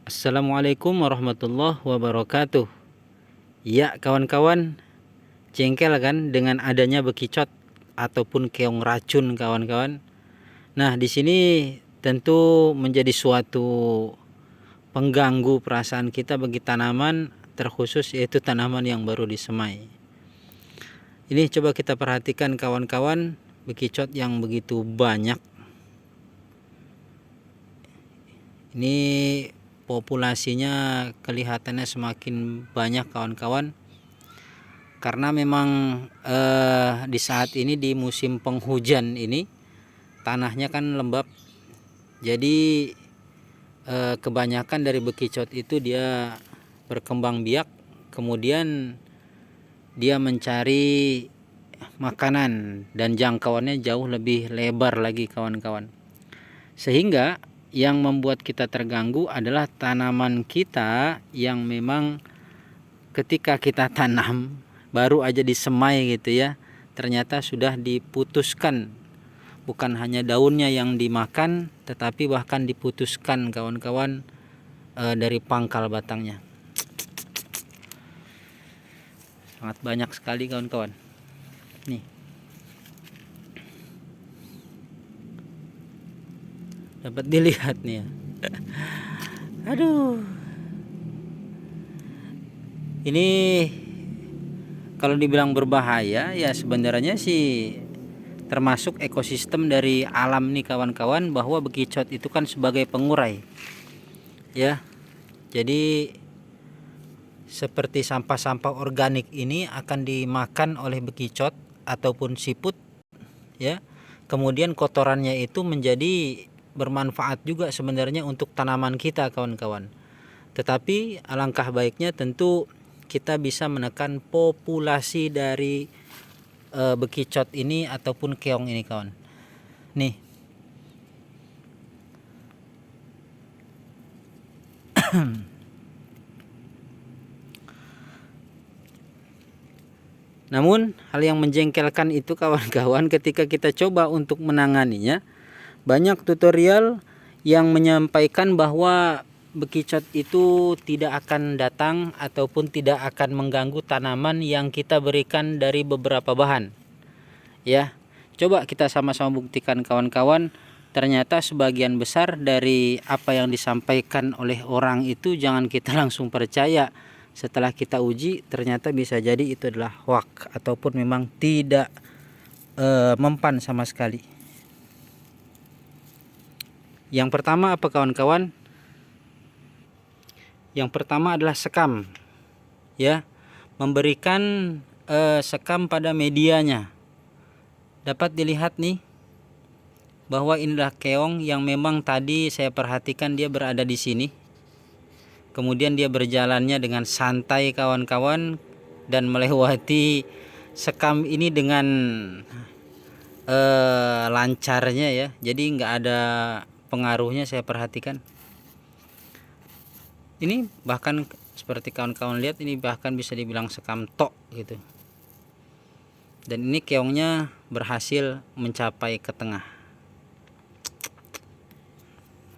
Assalamualaikum warahmatullahi wabarakatuh. Ya kawan-kawan, jengkel kan dengan adanya bekicot ataupun keong racun kawan-kawan. Nah di sini tentu menjadi suatu pengganggu perasaan kita bagi tanaman, terkhusus yaitu tanaman yang baru disemai. Ini coba kita perhatikan kawan-kawan, bekicot yang begitu banyak. Ini populasinya kelihatannya semakin banyak kawan-kawan, karena memang di saat ini di musim penghujan ini tanahnya kan lembab, jadi kebanyakan dari bekicot itu dia berkembang biak, kemudian dia mencari makanan dan jangkauannya jauh lebih lebar lagi kawan-kawan, sehingga yang membuat kita terganggu adalah tanaman kita yang memang ketika kita tanam baru aja disemai gitu ya, ternyata sudah diputuskan, bukan hanya daunnya yang dimakan tetapi bahkan diputuskan kawan-kawan dari pangkal batangnya. Sangat banyak sekali kawan-kawan. Nih, dapat dilihat nih ya. Aduh, ini kalau dibilang berbahaya ya sebenarnya sih termasuk ekosistem dari alam nih kawan-kawan, bahwa bekicot itu kan sebagai pengurai ya. Jadi seperti sampah-sampah organik ini akan dimakan oleh bekicot ataupun siput ya. Kemudian kotorannya itu menjadi bermanfaat juga sebenarnya untuk tanaman kita kawan-kawan. Tetapi alangkah baiknya tentu kita bisa menekan populasi dari bekicot ini ataupun keong ini kawan. Nih. Namun hal yang menjengkelkan itu kawan-kawan, ketika kita coba untuk menanganinya, banyak tutorial yang menyampaikan bahwa bekicot itu tidak akan datang ataupun tidak akan mengganggu tanaman yang kita berikan dari beberapa bahan. Ya, coba kita sama-sama buktikan kawan-kawan. Ternyata sebagian besar dari apa yang disampaikan oleh orang itu jangan kita langsung percaya. Setelah kita uji, ternyata bisa jadi itu adalah hoax ataupun memang tidak mempan sama sekali. Yang pertama apa kawan-kawan? Yang pertama adalah sekam, ya, memberikan sekam pada medianya. Dapat dilihat nih bahwa inilah keong yang memang tadi saya perhatikan dia berada di sini. Kemudian dia berjalannya dengan santai kawan-kawan dan melewati sekam ini dengan lancarnya ya. Jadi nggak ada pengaruhnya saya perhatikan. Ini bahkan seperti kawan-kawan lihat, ini bahkan bisa dibilang sekam tok gitu. Dan ini keongnya berhasil mencapai ke tengah.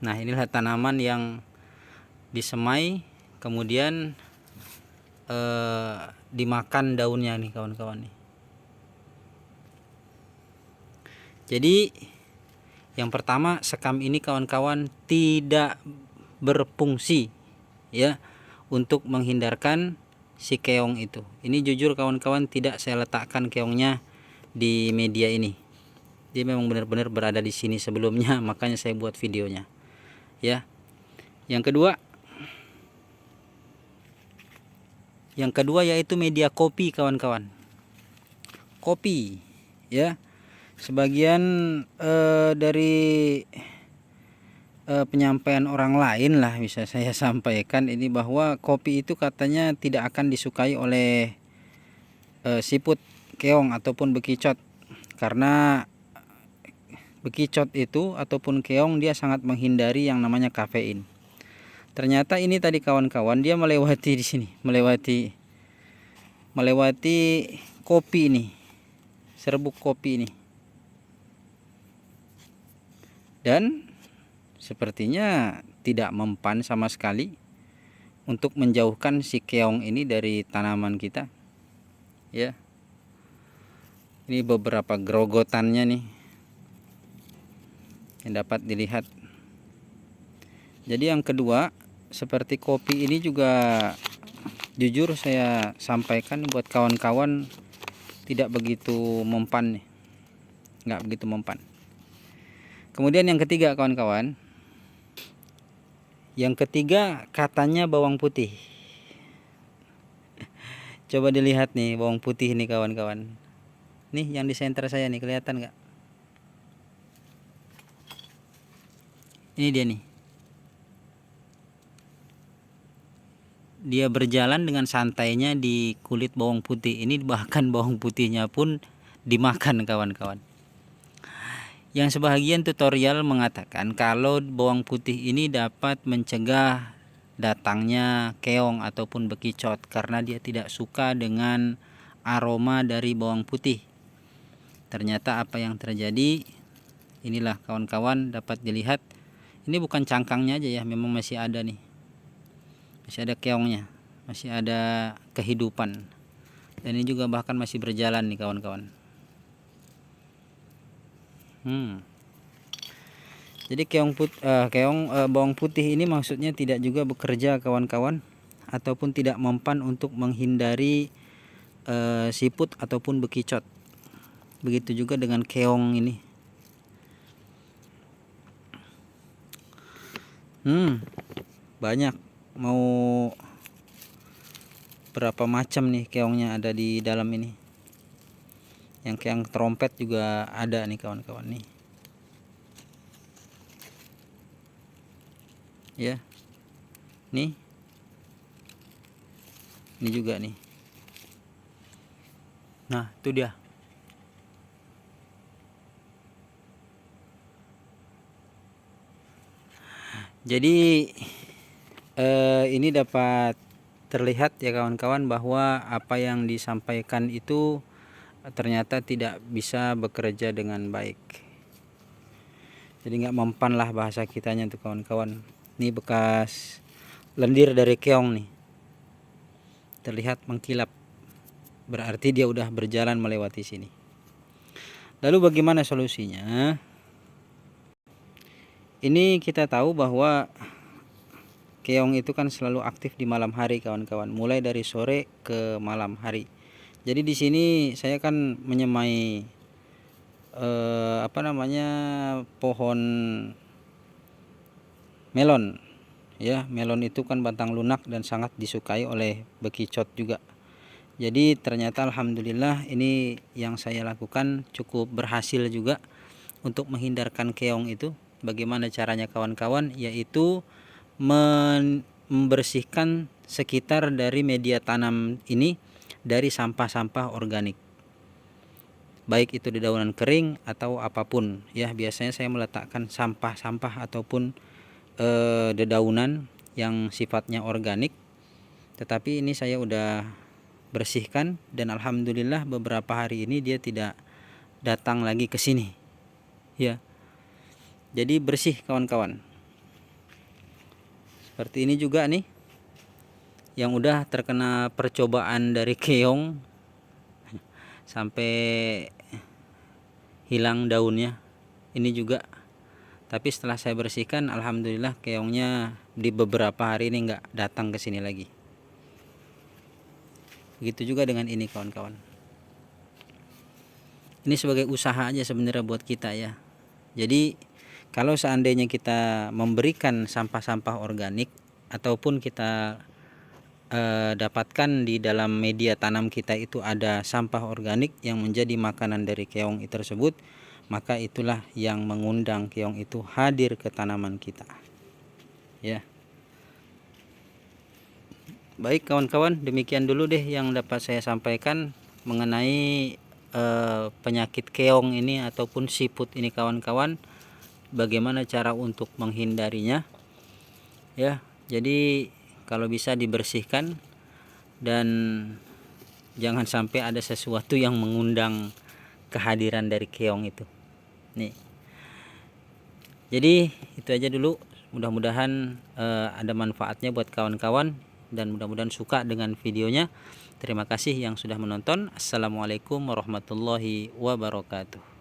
Nah, inilah tanaman yang disemai kemudian dimakan daunnya nih kawan-kawan nih. Jadi yang pertama, sekam ini kawan-kawan tidak berfungsi ya untuk menghindarkan si keong itu. Ini jujur kawan-kawan, tidak saya letakkan keongnya di media ini. Dia memang benar-benar berada di sini sebelumnya, makanya saya buat videonya. Ya. Yang kedua yaitu media kopi kawan-kawan. Kopi ya. Sebagian dari penyampaian orang lain lah bisa saya sampaikan ini, bahwa kopi itu katanya tidak akan disukai oleh siput, keong ataupun bekicot, karena bekicot itu ataupun keong dia sangat menghindari yang namanya kafein. Ternyata ini tadi kawan-kawan, dia melewati di sini, melewati kopi ini, serbuk kopi ini, dan sepertinya tidak mempan sama sekali untuk menjauhkan si keong ini dari tanaman kita. Ya, ini beberapa gerogotannya nih yang dapat dilihat. Jadi yang kedua, seperti kopi ini juga jujur saya sampaikan buat kawan-kawan tidak begitu mempan nih, nggak begitu mempan. Kemudian yang ketiga kawan-kawan, yang ketiga katanya bawang putih. Coba dilihat nih bawang putih nih kawan-kawan. Nih yang di center saya nih, kelihatan nggak? Ini dia nih. Dia berjalan dengan santainya di kulit bawang putih. Ini bahkan bawang putihnya pun dimakan kawan-kawan. Yang sebahagian tutorial mengatakan kalau bawang putih ini dapat mencegah datangnya keong ataupun bekicot karena dia tidak suka dengan aroma dari bawang putih. Ternyata apa yang terjadi, inilah kawan-kawan dapat dilihat. Ini bukan cangkangnya aja ya, memang masih ada nih. Masih ada keongnya, masih ada kehidupan. Dan ini juga bahkan masih berjalan nih kawan-kawan. Jadi bawang putih ini maksudnya tidak juga bekerja kawan-kawan, ataupun tidak mempan untuk menghindari siput ataupun bekicot. Begitu juga dengan keong ini. Banyak, mau berapa macam nih keongnya ada di dalam ini. Yang keong trompet juga ada nih kawan-kawan nih. Ya, nih, ini juga nih. Nah, itu dia. Jadi ini dapat terlihat ya kawan-kawan bahwa apa yang disampaikan itu ternyata tidak bisa bekerja dengan baik. Jadi nggak mempan lah bahasa kitanya tuh kawan-kawan. Ini bekas lendir dari keong nih, terlihat mengkilap, berarti dia udah berjalan melewati sini. Lalu bagaimana solusinya? Ini kita tahu bahwa keong itu kan selalu aktif di malam hari kawan-kawan, mulai dari sore ke malam hari. Jadi di sini saya kan menyemai pohon melon. Ya, melon itu kan batang lunak dan sangat disukai oleh bekicot juga. Jadi ternyata alhamdulillah ini yang saya lakukan cukup berhasil juga untuk menghindarkan keong itu. Bagaimana caranya kawan-kawan? Yaitu membersihkan sekitar dari media tanam ini dari sampah-sampah organik, baik itu dedaunan kering atau apapun ya. Biasanya saya meletakkan sampah-sampah ataupun dedaunan yang sifatnya organik, tetapi ini saya udah bersihkan dan alhamdulillah beberapa hari ini dia tidak datang lagi ke sini ya. Jadi bersih kawan-kawan. Seperti ini juga nih yang udah terkena percobaan dari keong sampai hilang daunnya. Ini juga, tapi setelah saya bersihkan alhamdulillah keongnya di beberapa hari ini nggak datang ke sini lagi. Begitu juga dengan ini kawan-kawan. Ini sebagai usaha aja sebenarnya buat kita ya. Jadi kalau seandainya kita memberikan sampah-sampah organik ataupun kita dapatkan di dalam media tanam kita itu ada sampah organik yang menjadi makanan dari keong tersebut, maka itulah yang mengundang keong itu hadir ke tanaman kita ya. Baik kawan-kawan, demikian dulu deh yang dapat saya sampaikan mengenai penyakit keong ini ataupun siput ini kawan-kawan. Bagaimana cara untuk menghindarinya ya. Jadi kalau bisa dibersihkan dan jangan sampai ada sesuatu yang mengundang kehadiran dari keong itu nih. Jadi itu aja dulu, mudah-mudahan ada manfaatnya buat kawan-kawan dan mudah-mudahan suka dengan videonya. Terima kasih yang sudah menonton. Assalamualaikum warahmatullahi wabarakatuh.